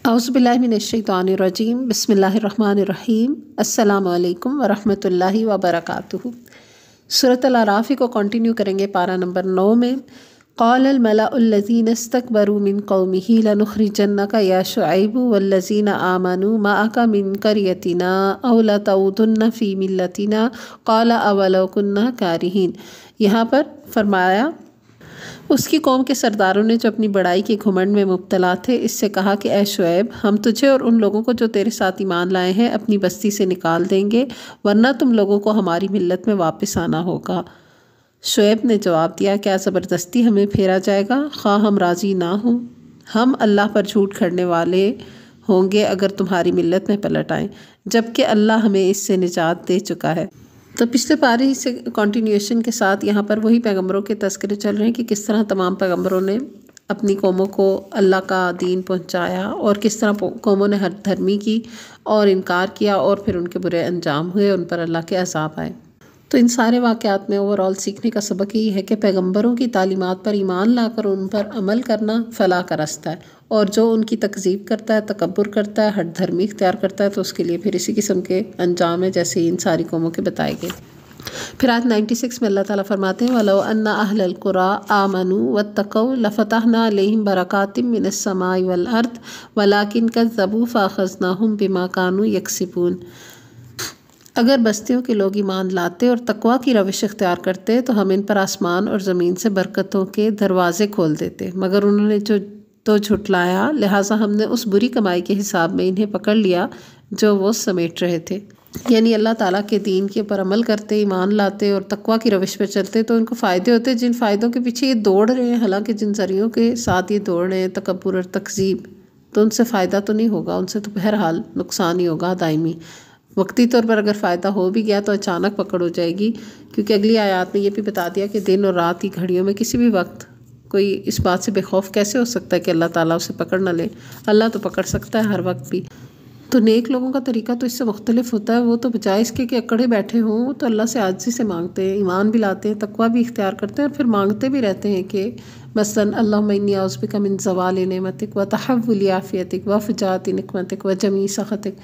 औज़ुबिल्लाहि मिनश्शैतानिर्रजीम बिस्मिल्लाहिर्रहमानिर्रहीम अस्सलामु अलैकुम वरहमतुल्लाहि वबरकातुहू। सूरत अल-अराफ़ को कंटिन्यू करेंगे पारा नंबर 9 में। क़ालल मलाउल्लज़ीना इस्तकबरू मिन क़ौमिही लनुख़रिजन्नका या शुअैबु वल्लज़ीना आमनू मअका मिन क़रयतिना औ लतऊदुन्ना फ़ी मिल्लतिना क़ाल अवलौ कुन्ना कारिहीन। यहाँ पर फरमाया उसकी कौम के सरदारों ने जो अपनी बड़ाई के घुमंड में मुब्तला थे, इससे कहा कि ए शुएब, हम तुझे और उन लोगों को जो तेरे साथ ईमान लाए हैं अपनी बस्ती से निकाल देंगे, वरना तुम लोगों को हमारी मिल्लत में वापस आना होगा। शुएब ने जवाब दिया, क्या ज़बरदस्ती हमें फेरा जाएगा? ख़्वाह हम राज़ी ना हों, हम अल्लाह पर झूठ खड़ने वाले होंगे अगर तुम्हारी मिल्लत में पलट आएँ, जबकि अल्लाह हमें इससे निजात दे चुका है। तो पिछले पारी से कंटिन्यूएशन के साथ यहाँ पर वही पैगंबरों के तज़किरे चल रहे हैं कि किस तरह तमाम पैगंबरों ने अपनी कौमों को अल्लाह का दीन पहुँचाया और किस तरह कौमों ने हर धर्मी की और इनकार किया और फिर उनके बुरे अंजाम हुए, उन पर अल्लाह के अज़ाब आए। तो इन सारे वाक़यात में ओवरऑल सीखने का सबक यही है कि पैगंबरों की तालीमात पर ईमान लाकर उन पर अमल करना फ़लाह का रास्ता है, और जो उनकी तकज़ीब करता है, तकब्बुर करता है, हठ धर्मी इख्तियार करता है, तो उसके लिए फिर इसी किस्म के अंजाम है जैसे इन सारी कौमों के बताए गए। फिर आज 96 में अल्लाह ताला फरमाते हैं, वलौ अन्ना अहलल कुरा आमनू वत्तक़ौ लफ़तहना अलैहिम बरकातिम मिनस समाई वल अर्द वलाकिन कज़्ज़बू फ़अख़ज़नाहुम बिमा कानू यक्सिबून। अगर बस्तियों के लोग ईमान लाते और तकवा की रविश इख्तियार करते तो हम इन पर आसमान और ज़मीन से बरकतों के दरवाज़े खोल देते, मगर उन्होंने तो झुटलाया, लिहाजा हमने उस बुरी कमाई के हिसाब में इन्हें पकड़ लिया जो वो समेट रहे थे। यानी अल्लाह ताला के दीन के ऊपर अमल करते, ईमान लाते और तकवा की रविश पर चलते तो उनको फ़ायदे होते, जिन फ़ायदों के पीछे ये दौड़ रहे हैं, हालांकि जिन ज़रियों के साथ ये दौड़ रहे हैं, तकब्बुर और तकज़ीब, तो उनसे फ़ायदा तो नहीं होगा, उनसे तो बहरहाल नुकसान ही होगा दायमी। वक्ती तौर पर अगर फ़ायदा हो भी गया तो अचानक पकड़ हो जाएगी, क्योंकि अगली आयत में ये भी बता दिया कि दिन और रात की घड़ियों में किसी भी वक्त कोई इस बात से बेखौफ कैसे हो सकता है कि अल्लाह ताला उसे पकड़ ना ले। अल्लाह तो पकड़ सकता है हर वक्त भी। तो नेक लोगों का तरीका तो इससे मुख्तलिफ होता है, वो तो बजाय इसके कि अकड़े बैठे हों तो अल्लाह से आजिज़ी से मांगते हैं, ईमान भी लाते हैं, तकवा भी इख्तियार करते हैं और फिर मांगते भी रहते हैं कि मसलन अल्लाहुम्मा इन्नी अऊज़ु बिका मिन ज़वालि नेमतिक व तहव्वुलि आफ़ियतिक व फ़ुजाअति निक़मतिक व जमी सख़तिक।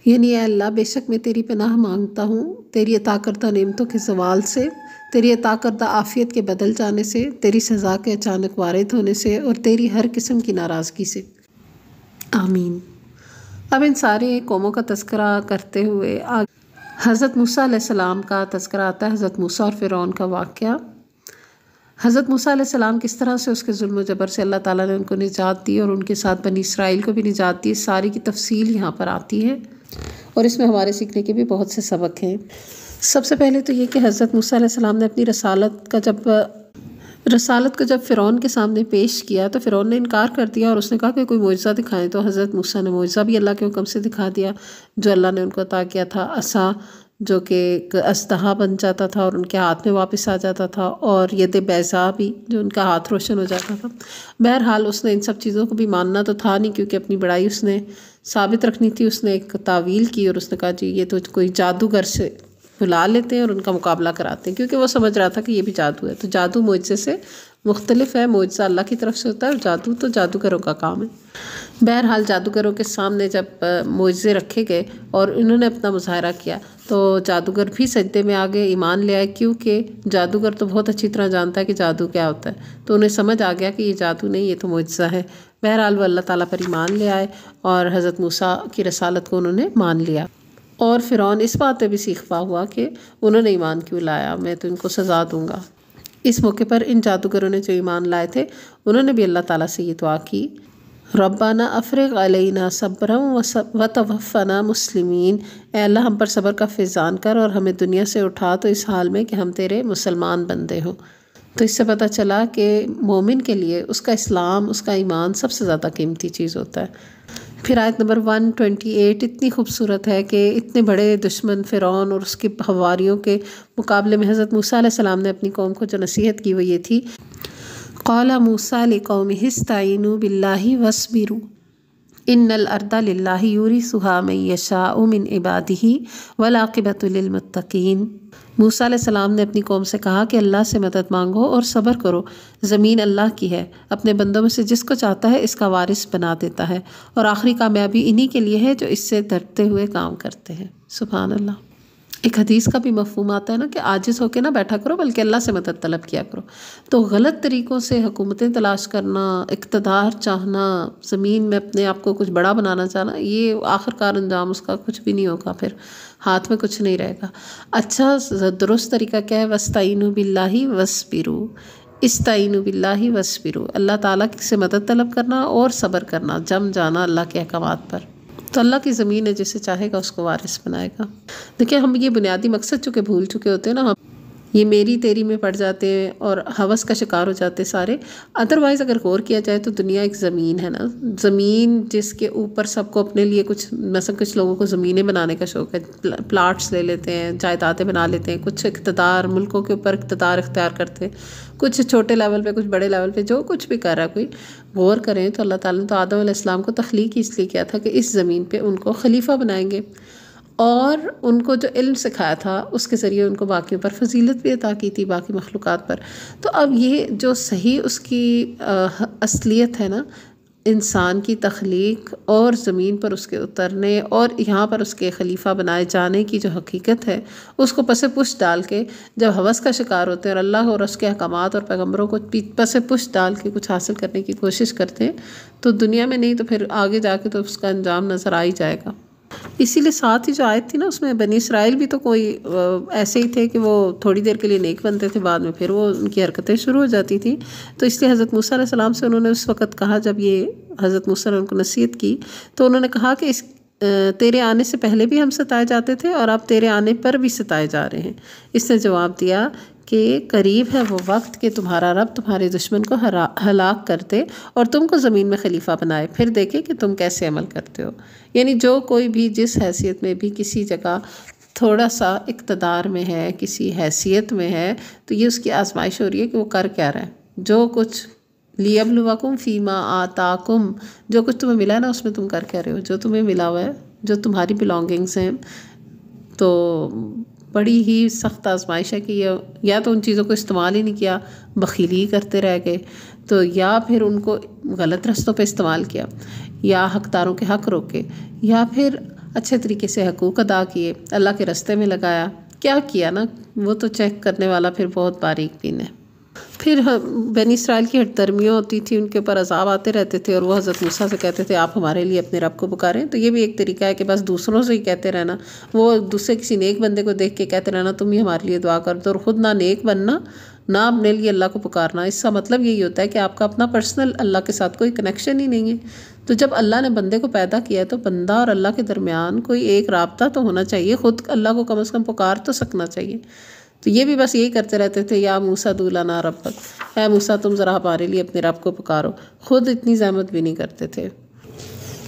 यानी अल्लाह, बेशक मैं तेरी पनाह मांगता हूँ तेरी अता करदा नेमतों के ज़वाल से, तेरी अता करदा आफ़ियत के बदल जाने से, तेरी सज़ा के अचानक वारिद होने से और तेरी हर किस्म की नाराज़गी से। आमीन। अब इन सारे कौमों का तज़किरा करते हुए हज़रत मूसा अलैहिस्सलाम का तज़किरा आता है, हज़रत मूसा और फ़िरौन का वाक़या। हज़रत मूसा अलैहिस्सलाम किस तरह से उसके जुल्म ज़बर से अल्लाह ताला ने उनको निजात दी और उनके साथ बनी इसराइल को भी निजात दी, सारी की तफसील यहाँ पर आती है और इसमें हमारे सीखने के भी बहुत से सबक हैं। सबसे पहले तो ये कि हज़रत मूसा अलैहिस्सलाम ने अपनी रसालत को जब फ़िरौन के सामने पेश किया तो फ़िरौन ने इनकार कर दिया और उसने कहा कि कोई मोइज़ा दिखाएं। तो हज़रत मूसा ने मोइज़ा भी अल्लाह के हुक्म से दिखा दिया, जो अल्लाह ने उनको अता किया था, असा, जो कि एक अस्तहा बन जाता था और उनके हाथ में वापस आ जाता था, और यद बैज़ा भी, जो उनका हाथ रोशन हो जाता था। बहरहाल उसने इन सब चीज़ों को भी मानना तो था नहीं, क्योंकि अपनी बड़ाई उसने साबित रखनी थी। उसने एक तावील की और उसने कहा जी ये तो कोई जादूगर से बुला लेते हैं और उनका मुकाबला कराते हैं, क्योंकि वो समझ रहा था कि ये भी जादू है। तो जादू मोइज़े से मुख्तलिफ है, मोइज़ा अल्लाह की तरफ से होता है और जादू तो जादूगरों का काम है। बहरहाल जादूगरों के सामने जब मोइज़े रखे गए और इन्होंने अपना मुज़ाहरा किया तो जादूगर भी सजदे में आ गए, ईमान ले आए, क्योंकि जादूगर तो बहुत अच्छी तरह जानता है कि जादू क्या होता है। तो उन्हें समझ आ गया कि ये जादू नहीं, ये तो मोइज़ा है। बहरहाल वो अल्लाह ताला पर ईमान ले आए और हज़रत मूसा की रसालत को उन्होंने मान लिया। और फ़िरौन इस बात पे भी सीखा हुआ कि उन्होंने ईमान क्यों लाया, मैं तो इनको सज़ा दूँगा। इस मौके पर इन जादूगरों ने जो ईमान लाए थे उन्होंने भी अल्लाह ताला से ये दुआ की, रब्बाना अफ़रिग़ अलैना सब्रन व तवफ़्फ़ना मुस्लिमीन। ए अल्लाह, हम पर सब्र का फ़ैज़ान कर और हमें दुनिया से उठा तो इस हाल में कि हम तेरे मुसलमान बंदे हों। तो इससे पता चला कि मोमिन के लिए उसका इस्लाम, उसका ईमान सबसे ज़्यादा कीमती चीज़ होता है। फिर आयत नंबर 128 इतनी खूबसूरत है कि इतने बड़े दुश्मन फ़िरौन और उसके हवारियों के मुकाबले में हज़रत मूसा अलैहिस्सलाम ने अपनी कौम को जो नसीहत की वो ये थी, क़ाला मूसा लिक़ौमिहि इस्तईनू बिल्लाहि वस्बिरू। इन्नल अर्दा लिल्लाहि यूरिसुहा मन यशाउ मिन इबादिही वल आक़िबतु लिल मुत्तक़ीन। मूसा अलैहिस्सलाम ने अपनी कौम से कहा कि अल्लाह से मदद मांगो और सब्र करो, ज़मीन अल्लाह की है, अपने बंदों में से जिसको चाहता है इसका वारिस बना देता है, और आखिरी कामयाबी इन्हीं के लिए है जो इससे डरते हुए काम करते हैं। सुभान अल्लाह। एक हदीस का भी मफ़हूम आता है ना कि आजिज़ होकर ना बैठा करो बल्कि अल्लाह से मदद तलब किया करो। तो गलत तरीक़ों से हुकूमतें तलाश करना, इक़्तिदार चाहना, ज़मीन में अपने आप को कुछ बड़ा बनाना चाहना, ये आखिरकार अंजाम उसका कुछ भी नहीं होगा, फिर हाथ में कुछ नहीं रहेगा। अच्छा दुरुस्त तरीका क्या है? वस्ताइनु बिल्लाहि वस्बिरु, इस्ताइनु बिल्लाहि वस्बिरु, अल्लाह ताला से मदद तलब करना और सब्र करना, जम जाना अल्लाह के अहकामात पर। तो अल्लाह की ज़मीन है, जिसे चाहेगा उसको वारिस बनाएगा। देखिए हम ये बुनियादी मकसद चूँकि भूल चुके होते हैं ना, हम ये मेरी तेरी में पड़ जाते हैं और हवस का शिकार हो जाते हैं सारे। अदरवाइज़ अगर गौर किया जाए तो दुनिया एक ज़मीन है ना, ज़मीन जिसके ऊपर सबको अपने लिए कुछ, मतलब कुछ लोगों को ज़मीनें बनाने का शौक़ है, प्लाट्स ले लेते हैं, जायदादें बना लेते हैं, कुछ इक़्तिदार मुल्कों के ऊपर इक़्तिदार इख्तियार करते हैं, कुछ छोटे लेवल पे, कुछ बड़े लेवल पे, जो कुछ भी कर रहा है कोई। गौर करें तो अल्लाह ताला ने तो आदम अलैहिस्सलाम को तख्लीक इसलिए किया था कि इस ज़मीन पे उनको खलीफा बनाएंगे, और उनको जो इल्म सिखाया था उसके ज़रिए उनको बाकियों पर फजीलत भी अता की थी, बाकी मखलूक़ात पर। तो अब ये जो सही उसकी असलियत है ना, इंसान की तख्लीक और ज़मीन पर उसके उतरने और यहाँ पर उसके खलीफा बनाए जाने की जो हकीकत है, उसको पसे पुश डाल के जब हवस का शिकार होते हैं और अल्लाह और उसके अहकामात और पैगम्बरों को पसे पुश डाल के कुछ हासिल करने की कोशिश करते हैं, तो दुनिया में नहीं तो फिर आगे जाके तो उसका अंजाम नज़र आ ही जाएगा। इसीलिए साथ ही जो आयत थी ना, उसमें बनी इसराइल भी तो कोई ऐसे ही थे कि वो थोड़ी देर के लिए नेक बनते थे, बाद में फिर वो उनकी हरकतें शुरू हो जाती थी। तो इसलिए हज़रत मूसा अलैहिस्सलाम से उन्होंने उस वक़्त कहा, जब ये हज़रत मूसा ने उनको नसीहत की, तो उन्होंने कहा कि इस तेरे आने से पहले भी हम सताए जाते थे और अब तेरे आने पर भी सताए जा रहे हैं। इसने जवाब दिया कि करीब है वो वक्त कि तुम्हारा रब तुम्हारे दुश्मन को हलाक कर दे और तुमको ज़मीन में खलीफा बनाए, फिर देखे कि तुम कैसे अमल करते हो। यानी जो कोई भी जिस हैसियत में भी किसी जगह थोड़ा सा इक़्तिदार में है, किसी हैसियत में है, तो ये उसकी आजमाइश हो रही है कि वो कर क्या रहा है। जो कुछ लियब्लुवकुम फ़ीमा आताकुम, जो कुछ तुम्हें मिला है ना उसमें तुम कर क्या रहे हो, जो तुम्हें मिला हुआ है, जो तुम्हारी बिलोंगिंग्स हैं। तो बड़ी ही सख्त आजमाइश है कि या तो उन चीज़ों को इस्तेमाल ही नहीं किया, बखीली करते रह गए, तो या फिर उनको गलत रस्तों पे इस्तेमाल किया, या हकदारों के हक रोके, या फिर अच्छे तरीके से हकूक़ अदा किए, अल्लाह के रास्ते में लगाया, क्या किया ना, वो तो चेक करने वाला फिर बहुत बारीक बीन है। फिर बनी इसराइल की हठधर्मियाँ होती थी, उनके ऊपर अज़ाब आते रहते थे और वो हज़रत मूसा से कहते थे आप हमारे लिए अपने रब को पुकारें। तो ये भी एक तरीका है कि बस दूसरों से ही कहते रहना, वो दूसरे किसी नेक बंदे को देख के कहते रहना तुम ही हमारे लिए दुआ कर दो, और ख़ुद ना नेक बनना ना अपने लिए अल्लाह को पुकारना। इसका मतलब यही होता है कि आपका अपना पर्सनल अल्लाह के साथ कोई कनेक्शन ही नहीं है। तो जब अल्लाह ने बंदे को पैदा किया है तो बंदा और अल्लाह के दरमियान कोई एक राब्ता तो होना चाहिए, ख़ुद अल्लाह को कम से कम पुकार तो सकना चाहिए। तो ये भी बस यही करते रहते थे, या मूसा दूला ना रब्बक, है मूसा तुम ज़रा हमारे लिए अपने रब को पुकारो, ख़ुद इतनी ज़हमत भी नहीं करते थे।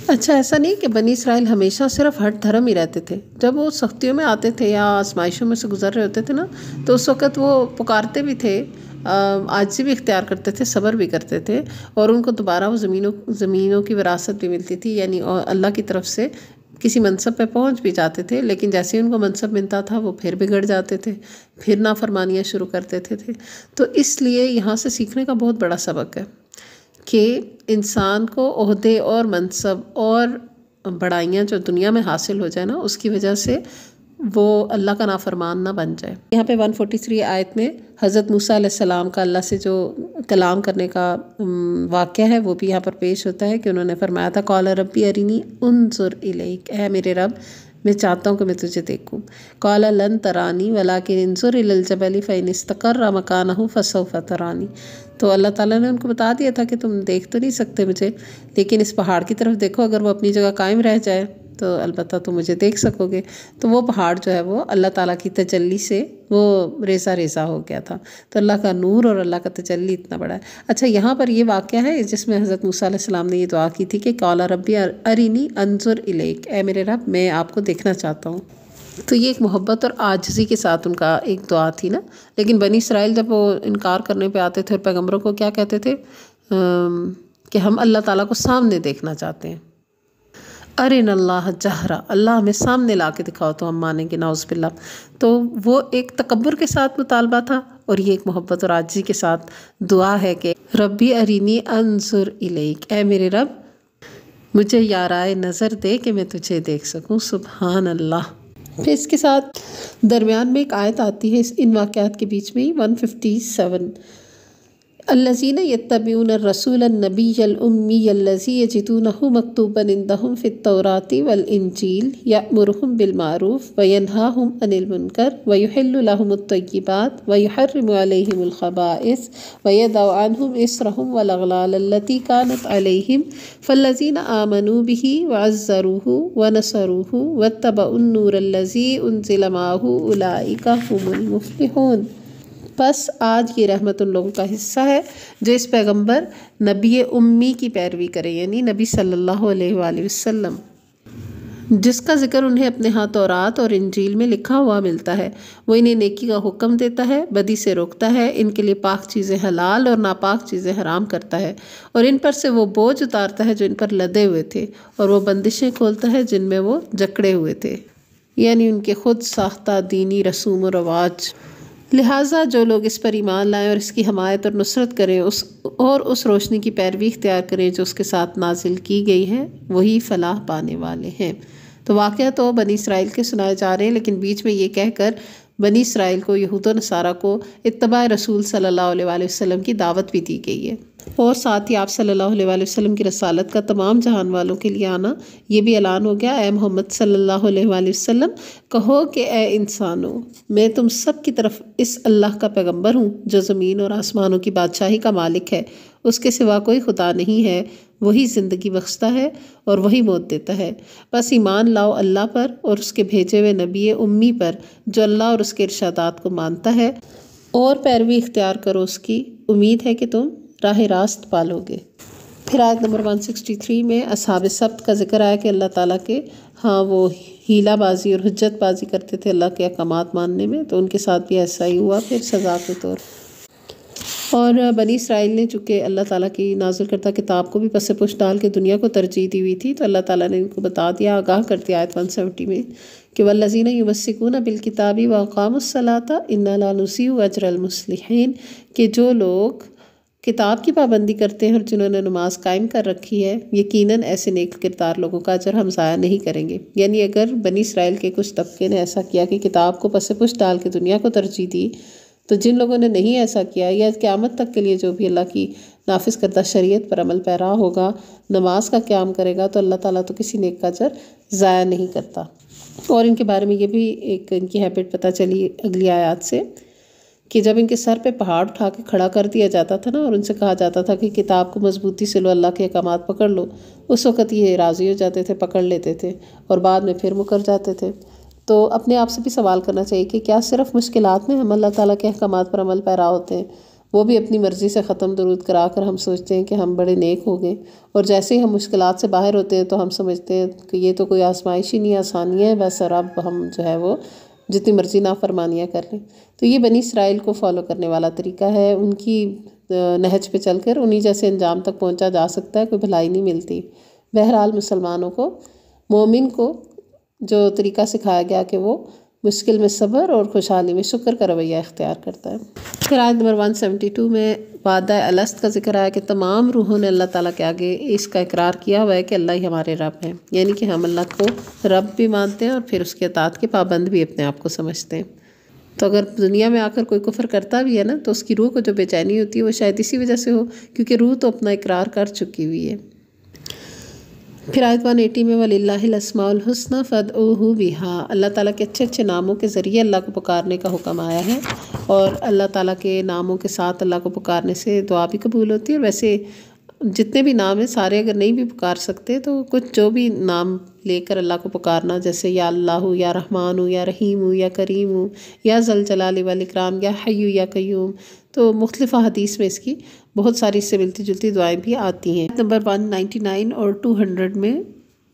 अच्छा ऐसा नहीं कि बनी इसराइल हमेशा सिर्फ हठ धर्म ही रहते थे। जब वो सख्तियों में आते थे या आजमाइशों में से गुजर रहे होते थे ना, तो उस वक़्त वो पुकारते भी थे, आजिज़ी भी इख्तियार करते थे, सब्र भी करते थे, और उनको दोबारा वो ज़मीनों की विरासत भी मिलती थी, यानी अल्लाह की तरफ से किसी मनसब पे पहुंच भी जाते थे। लेकिन जैसे ही उनको मनसब मिलता था वो फिर बिगड़ जाते थे, फिर नाफरमानियाँ शुरू कर देते थे। तो इसलिए यहाँ से सीखने का बहुत बड़ा सबक है कि इंसान को ओहदे और मनसब और बड़ाइयाँ जो दुनिया में हासिल हो जाए ना, उसकी वजह से वो अल्लाह का नाफरमान ना बन जाए। यहाँ पे 143 आयत में हज़रत मूसा अलैहिस्सलाम का अल्लाह से जो कलाम करने का वाक़या है वो भी यहाँ पर पेश होता है कि उन्होंने फरमाया था क़ाल रब्बी अरिनी उन्ज़ुर इलैक, है मेरे रब मैं चाहता हूँ कि मैं तुझे देखूँ। क़ाल लन तरानी वलाकिन इंज़ुर इलल जबली फ़इन इस्तक़र्रा मकानहु फ़सौफ़ तरानी। तो अल्लाह ताला ने उनको बता दिया था कि तुम देख तो नहीं सकते मुझे, लेकिन इस पहाड़ की तरफ देखो, अगर वो अपनी जगह कायम रह जाए तो अलबत्ता तुम मुझे देख सकोगे। तो वो पहाड़ जो है वो अल्लाह ताला की तजल्ली से वो रेज़ा रेज़ा हो गया था। तो अल्लाह का नूर और अल्लाह का तजल्ली इतना बड़ा है। अच्छा यहाँ पर ये वाक़या है जिसमें हज़रत मूसा अलैहिस्सलाम ने ये दुआ की थी कि क़ाल रब्बी अरिनी अंजुर इलैक, ए मेरे रब मैं आपको देखना चाहता हूँ। तो ये एक मोहब्बत और आजिज़ी के साथ उनका एक दुआ थी ना। लेकिन बनी इसराइल जब वो इनकार करने पे आते थे और पैगम्बरों को क्या कहते थे कि हम अल्लाह ताला को सामने देखना चाहते हैं, अरिन अल्लाह जहरा, अल्लाह हमें सामने ला के दिखाओ तो हम मानेंगे, नाउज़ुबिल्लाह। तो वो एक तकब्बुर के साथ मुतालबा था और ये एक मोहब्बत और आजिज़ी के साथ दुआ है कि रब्बी अरिनी अंजुर इलैक, ए मेरे रब मुझे याराए नज़र दे कि मैं तुझे देख सकूं। सुभान अल्लाह। फिर इसके साथ दरमियान में एक आयत आती है इन वाक़यात के बीच में ही, 157, अल्लज़ीना यत्तबिऊन रसूल नबिय्यल उम्मिय्यल्लज़ी यजिदूनहु मक्तूबन इंदहुम फित्तौराति वल इंजील यअमुरुहुम बिल मारूफ व यनहाहुम अनिल मुनकर व युहिल्लु लहुमुत तय्यिबात व युहर्रिमु अलैहिमुल खबाइस व यदउ अन्हुम इस्रहुम वल अग़लाल अल्लती कानत अलैहिम फल्लज़ीना आमनू बिही व अज़्ज़रूहु व नसरूहु वत्तबउन नूरल्लज़ी उनज़िला माअहु उलाइका हुमुल मुफ़्लिहून। बस आज ये रहमत उन लोगों का हिस्सा है जो इस पैगंबर नबी उम्मी की पैरवी करें, यानी नबी सल्लल्लाहु अलैहि वसल्लम, जिसका ज़िक्र उन्हें अपने हाथ तौरात और इंजील में लिखा हुआ मिलता है। वो इन्हें नेकी का हुक्म देता है, बदी से रोकता है, इनके लिए पाक चीज़ें हलाल और नापाक चीज़ें हराम करता है, और इन पर से वो बोझ उतारता है जो इन पर लदे हुए थे, और वो बंदिशें खोलता है जिनमें वो जकड़े हुए थे, यानी उनके खुद साख्ता दीनी रसूम और रवाज। लिहाजा जो लोग इस पर ईमान लाएं और इसकी हमायत और नुसरत करें उस रोशनी की पैरवी इख्तियार करें जो उसके साथ नाजिल की गई है, वही फलाह पाने वाले हैं। तो वाक़या तो बनी इसराइल के सुनाए जा रहे हैं, लेकिन बीच में ये कहकर बनी इसराइल को, यहूद व नसारा को इत्तबा रसूल सल्लल्लाहु अलैहि वसल्लम की दावत भी दी गई है, और साथ ही आप सल्लल्लाहु अलैहि वसल्लम की रसालत का तमाम जहान वालों के लिए आना ये भी ऐलान हो गया। ए मोहम्मद सल्लल्लाहु अलैहि वसल्लम, कहो कि ए इंसानों, मैं तुम सब की तरफ इस अल्लाह का पैगंबर हूँ जो ज़मीन और आसमानों की बादशाही का मालिक है, उसके सिवा कोई खुदा नहीं है, वही ज़िंदगी बख्शता है और वही मौत देता है। बस ईमान लाओ अल्लाह पर और उसके भेजे हुए नबी उम्मी पर जो अल्लाह और उसके इरशादात को मानता है, और पैरवी इख्तियार करो उसकी, उम्मीद है कि तुम राह रास्त पालोगे। फिर आयत नंबर 163 में असहाब सब्त का जिक्र आया कि अल्लाह ताला के वो हीलाबाजी और हुज्जतबाजी करते थे अल्लाह के अहकामात मानने में, तो उनके साथ भी ऐसा ही हुआ फिर सज़ा के तौर। और बनी इसराइल ने चूँकि अल्लाह ताला की नाज़िल करता किताब को भी पसे पुश डाल के दुनिया को तरजीह दी हुई थी, तो अल्लाह ताला ने इनको बता दिया, आगाह कर दिया आयत 170 में कि वल्लज़ीना युमस्सिकूना बिल किताबी व अक़ामुस्सलाता इन्ना ला नुज़ीउ अजरल मुस्लिहीन, कि जो लोग किताब की पाबंदी करते हैं और जिन्होंने नमाज कायम कर रखी है, यकीनन ऐसे नेक किरदार लोगों का अजर हम ज़ाया नहीं करेंगे। यानी अगर बनी इसराइल के कुछ तबके ने ऐसा किया कि किताब को पसे पुश डाल के दुनिया को तरजीह दी, तो जिन लोगों ने नहीं ऐसा किया, या क़यामत तक के लिए जो भी अल्लाह की नाफिज करदा शरीयत पर अमल पैरा होगा, नमाज का क़याम करेगा, तो अल्लाह ताला तो किसी नेक का अजर ज़ाया नहीं करता। और इनके बारे में ये भी एक इनकी हैबिट पता चली अगली आयत से कि जब इनके सर पे पहाड़ उठा के खड़ा कर दिया जाता था ना, और उनसे कहा जाता था कि किताब को मजबूती से लो, अल्लाह के अहकामात पकड़ लो, उस वक़्त ये राज़ी हो जाते थे, पकड़ लेते थे, और बाद में फिर मुकर जाते थे। तो अपने आप से भी सवाल करना चाहिए कि क्या सिर्फ़ मुश्किलात में हम अल्लाह ताला के अहकामात पर अमल पैरा होते हैं, वो भी अपनी मर्ज़ी से ख़त्म दरूद करा कर हम सोचते हैं कि हम बड़े नेक हो गए, और जैसे ही हम मुश्किलात से बाहर होते हैं तो हम समझते हैं कि ये तो कोई आजमाइश ही नहीं, आसानी है बस, और अब हम जो है वो जितनी मर्ज़ी नाफरमानियाँ कर लें। तो ये बनी इसराइल को फॉलो करने वाला तरीका है, उनकी नहज पे चलकर उन्हीं जैसे अंजाम तक पहुंचा जा सकता है, कोई भलाई नहीं मिलती। बहरहाल मुसलमानों को, मोमिन को जो तरीका सिखाया गया कि वो मुश्किल में सब्र और खुशहाली में शुक्र का रवैया इख्तियार करता है। फिर आयत नंबर 172 में वादा अलस्त का जिक्र आया कि तमाम रूहों ने अल्लाह ताला के आगे इसका इकरार किया हुआ है कि अल्लाह ही हमारे रब हैं, यानी कि हम अल्लाह को रब भी मानते हैं और फिर उसके अतात के पाबंद भी अपने आप को समझते हैं। तो अगर दुनिया में आकर कोई कुफ्र करता भी है ना, तो उसकी रूह को जो बेचैनी होती है वो शायद इसी वजह से हो, क्योंकि रूह तो अपना इकरार कर चुकी हुई है। फिर आयत 180 में वलिल्लाहिल अस्माउल हुस्ना फदऊहु बिहा, अल्लाह ताला के अच्छे अच्छे नामों के ज़रिए अल्लाह को पुकारने का हुक्म आया है, और अल्लाह ताला के नामों के साथ अल्लाह को पुकारने से दुआ भी कबूल होती है। वैसे जितने भी नाम हैं सारे अगर नहीं भी पुकार सकते तो कुछ जो भी नाम लेकर अल्लाह को पुकारना, जैसे या अल्लाह, या रहमान, या रहीम, या करीम, या ज़ल जलाल वल इकराम, या हय्यू, या कय्यूम, तो मुख्तलिफ़ हदीस में इसकी बहुत सारी इससे मिलती जुलती दुआएं भी आती हैं। नंबर 199 और 200 में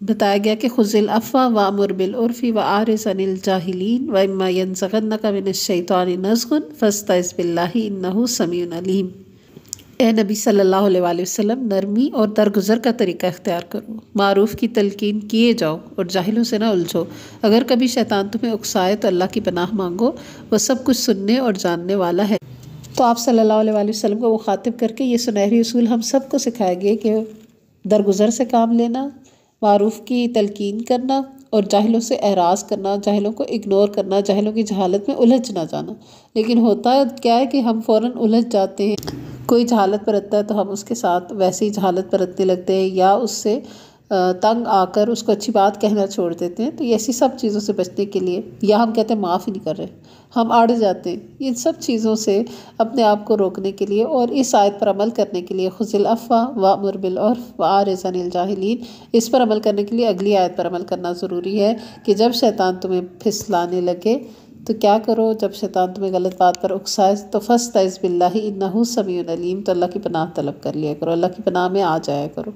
बताया गया कि खुज़िल अफ़्वा वामुर बिल उर्फ़ी व आरिज़ अनिल जाहिलीन व इम्मा यंज़ग़न्नका मिनश शैतानि नज़ग़ुन फ़स्तइज़ बिल्लाहि इन्नहु समीउन अलीम। ए नबी सल्लल्लाहु अलैहि वसल्लम, नरमी और दरगुजर का तरीका इख्तियार करो, मारूफ़ की तलकीन किए जाओ और जाहिलों से ना उलझो। अगर कभी शैतान तुम्हें उकसाए तो अल्लाह की पनाह मांगो, वह सब कुछ सुनने और जानने वाला है। तो आप सल्लल्लाहु अलैहि वसल्लम को मुखातिब करके ये सुनहरी उसूल हम सबको सिखाया गया कि दरगुजर से काम लेना, मारूफ़ की तलकीन करना और जाहिलों से एराज़ करना, जाहिलों को इग्नोर करना, जाहिलों की जहालत में उलझ ना जाना। लेकिन होता क्या है कि हम फ़ौरन उलझ जाते हैं। कोई जहालत बरतता है तो हम उसके साथ वैसे ही जहालत बरतने लगते हैं या उससे तंग आकर उसको अच्छी बात कहना छोड़ देते हैं। तो ये ऐसी सब चीज़ों से बचने के लिए, या हम कहते हैं माफ़ ही नहीं कर रहे, हम अड़ जाते हैं, इन सब चीज़ों से अपने आप को रोकने के लिए और इस आयत पर अमल करने के लिए खुज़िल अफ़वा वअमुर बिल उर्फ़ वअरिज़ अनिल जाहिलीन, इस पर अमल करने के लिए अगली आयत पर अमल करना ज़रूरी है कि जब शैतान तुम्हें फिसलाने लगे तो क्या करो। जब शैतान तुम्हें गलत बात पर उकसाए तो फस्तइज़ बिल्लाहि इन्नहु समीउन अलीम, तो अल्लाह की पनाह तलब कर लिया करो, अल्लाह की पनाह में आ जाया करो।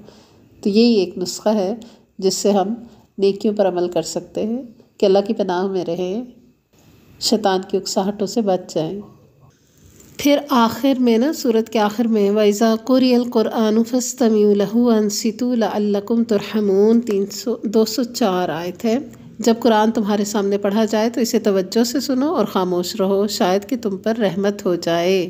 तो यही एक नुस्खा है जिससे हम नेकियों पर अमल कर सकते हैं कि अल्लाह की पनाह में रहें, शैतान की उकसाहटों से बच जाएं। फिर आखिर में ना, सूरत के आखिर में वइज़ा क़ुरिअल क़ुरआनु फ़स्तमिऊ लहू वअनसितू लअल्लकुम तुरहमून, 204 आयत है। जब कुरान तुम्हारे सामने पढ़ा जाए तो इसे तवज्जो से सुनो और ख़ामोश रहो, शायद कि तुम पर रहमत हो जाए।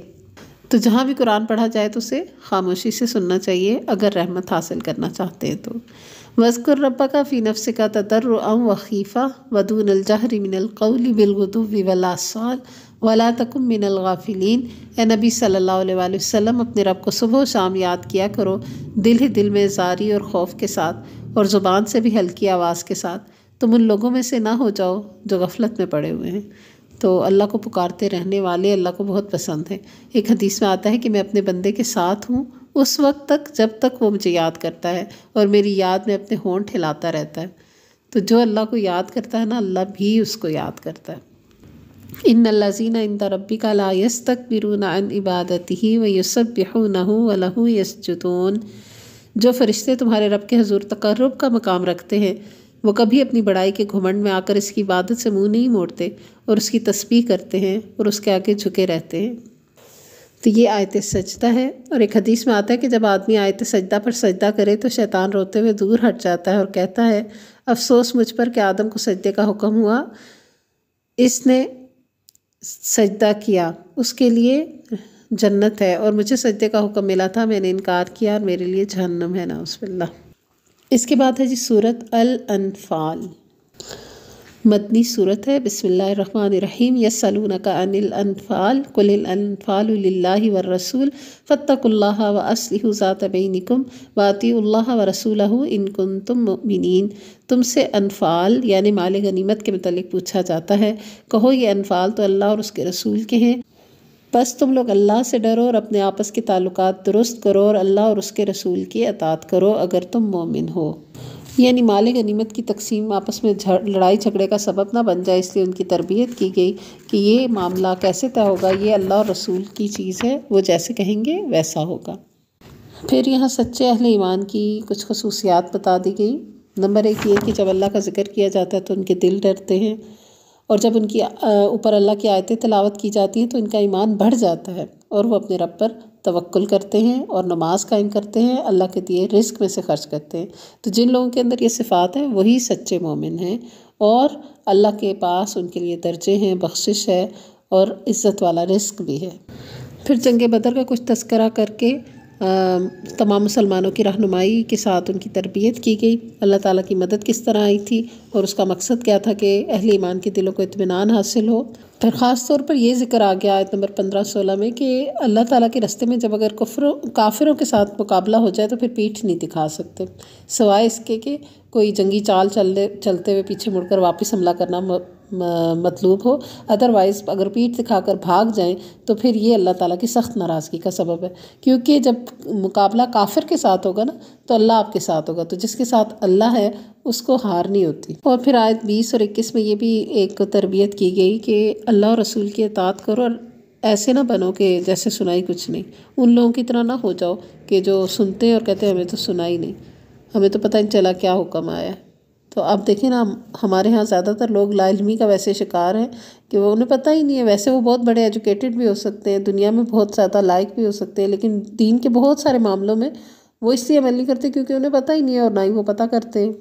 तो जहाँ भी कुरान पढ़ा जाए तो उसे खामोशी से सुनना चाहिए अगर रहमत हासिल करना चाहते हैं तो। वज़्कुर रब्बका फ़ी नफ़्सिका तदर्रुअन व ख़ीफ़ा व दूनल जहरि मिनल क़ौलि बिलग़ुदुव्वि वल आसाल वला तकुन मिनल गाफ़िलीन। ए नबी सल्लल्लाहु अलैहि वसल्लम, अपने रब को सुबह शाम याद किया करो, दिल ही दिल में ज़ारी और खौफ के साथ और ज़ुबान से भी हल्की आवाज़ के साथ। तुम उन लोगों में से ना हो जाओ जो गफलत में पड़े हुए हैं। तो अल्लाह को पुकारते रहने वाले अल्लाह को बहुत पसंद है। एक हदीस में आता है कि मैं अपने बंदे के साथ हूँ उस वक्त तक जब तक वो मुझे याद करता है और मेरी याद में अपने होंठ हिलाता रहता है। तो जो अल्लाह को याद करता है ना, अल्लाह भी उसको याद करता है। इन्नल्लज़ीना इंदा रब्बिका ला यस्तकबिरूना अन इबादतिही व युसब्बिहूनहु व लहू यसजुदून। जो फरिश्ते तुम्हारे रब के हुज़ूर तक़र्रुब का मकाम रखते हैं वो कभी अपनी बड़ाई के घुमंड में आकर इसकी इबादत से मुंह नहीं मोड़ते और उसकी तस्बीह करते हैं और उसके आगे झुके रहते हैं। तो ये आयत सजदा है। और एक हदीस में आता है कि जब आदमी आयत सजदा पर सजदा करे तो शैतान रोते हुए दूर हट जाता है और कहता है, अफसोस मुझ पर कि आदम को सजदे का हुक्म हुआ, इसने सजदा किया, उसके लिए जन्नत है, और मुझे सजदे का हुक्म मिला था, मैंने इनकार किया और मेरे लिए जहन्नम है, नाउज़ुबिल्लाह। इसके बाद है जी सूरत अल अनफ़ाल, मदनी सूरत है। बिस्मिल्लाहिर्रहमानिर्रहीम। यस्अलूनका अनिल अनफ़ाल कुलिल अनफ़ालु लिल्लाहि वर रसूल फत्तकुल्लाह व अस्लिहु ज़ात बैनिकुम व अतीउल्लाह व रसूलहु इन कुंतुम मुमिनीन। तुमसे अनफ़ाल यानी माल गनीमत के मतलब पूछा जाता है। कहो ये अनफ़ाल तो अल्लाह और उसके रसूल के हैं, बस तुम लोग अल्लाह से डरो और अपने आपस के ताल्लुकात दुरुस्त करो और अल्लाह और उसके रसूल की अताअत करो अगर तुम मोमिन हो। यानी माल गनीमत की तकसीम आपस में लड़ाई झगड़े का सबब ना बन जाए, इसलिए उनकी तरबियत की गई कि ये मामला कैसे तय होगा, ये अल्लाह और रसूल की चीज़ है, वो जैसे कहेंगे वैसा होगा। फिर यहाँ सच्चे अहले ईमान की कुछ खसूसियात बता दी गई। नंबर 1 ये कि जब अल्लाह का ज़िक्र किया जाता है तो उनके दिल डरते हैं, और जब उनकी ऊपर अल्लाह की आयतें तिलावत की जाती हैं तो इनका ईमान बढ़ जाता है और वो अपने रब पर तवक्कुल करते हैं और नमाज कायम करते हैं, अल्लाह के दिए रिस्क में से खर्च करते हैं। तो जिन लोगों के अंदर ये सिफ़ात है वही सच्चे मोमिन हैं और अल्लाह के पास उनके लिए दर्जे हैं, बख्शिश है और इज़्ज़त वाला रिस्क भी है। फिर जंग बदर का कुछ तज़किरा करके तमाम मुसलमानों की रहनुमाई के साथ उनकी तरबियत की गई। अल्लाह ताला की मदद किस तरह आई थी और उसका मकसद क्या था कि अहले ईमान के दिलों को इत्मीनान हासिल हो। फिर ख़ास तौर पर ये ज़िक्र आ गया आयत नंबर 15-16 में कि अल्लाह ताला के रास्ते में जब अगर काफिरों के साथ मुकाबला हो जाए तो फिर पीठ नहीं दिखा सकते, सिवाय इसके कि कोई जंगी चाल चलते हुए पीछे मुड़कर वापस हमला करना मतलूब हो। अदरवाइज़ अगर पीठ दिखाकर भाग जाएं तो फिर ये अल्लाह ताला की सख्त नाराज़गी का सबब है, क्योंकि जब मुकाबला काफिर के साथ होगा ना तो अल्लाह आपके साथ होगा, तो जिसके साथ अल्लाह है उसको हार नहीं होती। और फिर आयत 20 और 21 में ये भी एक तरबियत की गई कि अल्लाह और रसूल की इताअत करो और ऐसे ना बनो कि जैसे सुनाई कुछ नहीं, उन लोगों की तरह ना हो जाओ कि जो सुनते हैं और कहते हैं हमें तो सुनाई नहीं, हमें तो पता नहीं चला क्या हुक्म आया। तो अब देखें ना, हमारे यहाँ ज़्यादातर लोग लाइल्मी का वैसे शिकार हैं कि वो उन्हें पता ही नहीं है। वैसे वो बहुत बड़े एजुकेटेड भी हो सकते हैं, दुनिया में बहुत ज़्यादा लायक भी हो सकते हैं, लेकिन दीन के बहुत सारे मामलों में वो इसलिए अमल नहीं करते क्योंकि उन्हें पता ही नहीं है और ना ही वो पता करते हैं।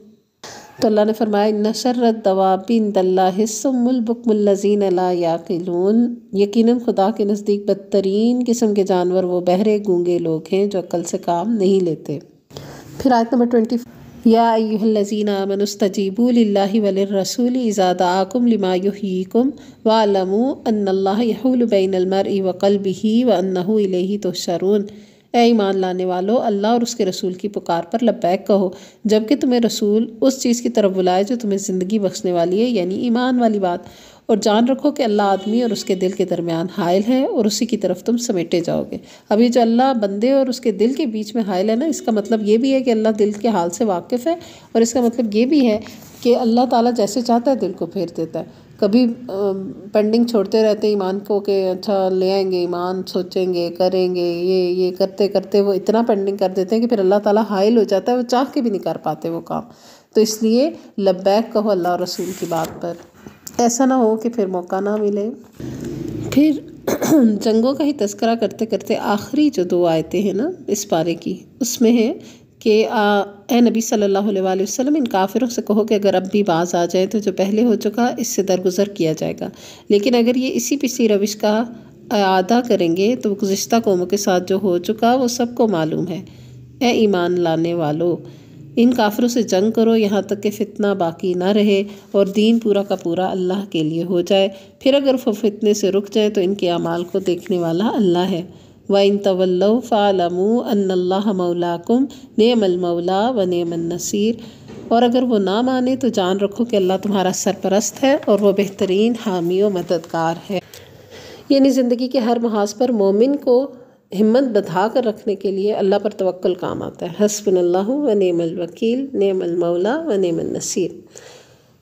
तो अल्लाह ने फरमाया इन्ना शर्रत दवाबी इंदल्लाहि सुम्मुल बुक्मुल लज़ीना ला याक़िलून, यकीनन खुदा के नज़दीक बदतरीन किस्म के जानवर वो बहरे गूंगे लोग हैं जो अक्ल से काम नहीं लेते। फिर आयत नंबर 20, या अय्युहल्लज़ीना आमनुस्तजीबू लिल्लाहि वलिर्रसूलि इज़ा दआकुम लिमा युहयीकुम वअलमू अन्नल्लाह यहूलु बैनल मर्इ व क़ल्बिही व अन्नहु इलैहि तुहशरून। ए ईमान लाने वालों, अल्लाह और उसके रसूल की पुकार पर लब्बैक कहो जबकि तुम्हें रसूल उस चीज़ की तरफ बुलाए जो तुम्हें ज़िंदगी बख्शने वाली है, यानी ईमान वाली बात। और जान रखो कि अल्लाह आदमी और उसके दिल के दरमियान हायल है और उसी की तरफ तुम समेटे जाओगे। अभी जो अल्लाह बंदे और उसके दिल के बीच में हायल है ना, इसका मतलब ये भी है कि अल्लाह दिल के हाल से वाकिफ़ है, और इसका मतलब ये भी है कि अल्लाह ताला जैसे चाहता है दिल को फेर देता है। कभी पेंडिंग छोड़ते रहते हैं ईमान को कि अच्छा ले आएंगे ईमान, सोचेंगे करेंगे, ये करते करते वो इतना पेंडिंग कर देते हैं कि फिर अल्लाह ताला हायल हो जाता है, वो चाह के भी नहीं कर पाते वो काम। तो इसलिए लब्बैक कहो अल्लाह और रसूल की बात पर, ऐसा ना हो कि फिर मौका ना मिले। फिर जंगों का ही तस्करा करते करते आखिरी जो 2 आयतें हैं ना इस पारे की, उसमें है कि ए नबी सल्लल्लाहु अलैहि वसल्लम, इन काफिरों से कहो कि अगर अब भी बाज आ जाए तो जो पहले हो चुका इससे दरगुजर किया जाएगा, लेकिन अगर ये इसी पिछली रविश का आदा करेंगे तो गुज़िश्ता कौमों के साथ जो हो चुका वो सबको मालूम है। ए ईमान लाने वालों, इन काफिरों से जंग करो यहाँ तक कि फ़ितना बाकी ना रहे और दीन पूरा का पूरा अल्लाह के लिए हो जाए। फिर अगर वो फितने से रुक जाए तो इनके अमाल को देखने वाला अल्लाह है। व इन तवल्लौ फ़अलमू अन्नल्लाह मौलाकुम नेमल मौला व नेमन नसीर, और अगर वो ना माने तो जान रखो कि अल्लाह तुम्हारा सरपरस्त है और वो बेहतरीन हामी व मददगार है। यानी ज़िंदगी के हर महाज पर मोमिन को हिम्मत बधा कर रखने के लिए अल्लाह पर तवक्कुल काम आता है। हस्बुनल्लाहु व नेमल वकील नेमल मौला व नेमन नसीर।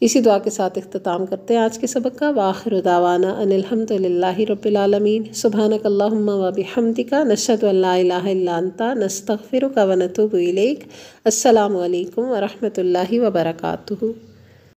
इसी दुआ के साथ इख्तिताम करते हैं आज के सबक का। वाखिरु दावाना अनिल हम्दुलिल्लाहि रब्बिल आलमीन। सुब्हानकल्लाहुम्मा व बिहम्दिका नशहदु अल्ला इलाहा इल्ला अंता नस्तगफिरुका व नतूबु इलैक। अस्सलामु अलैकुम व रहमतुल्लाहि व बरकातुहू।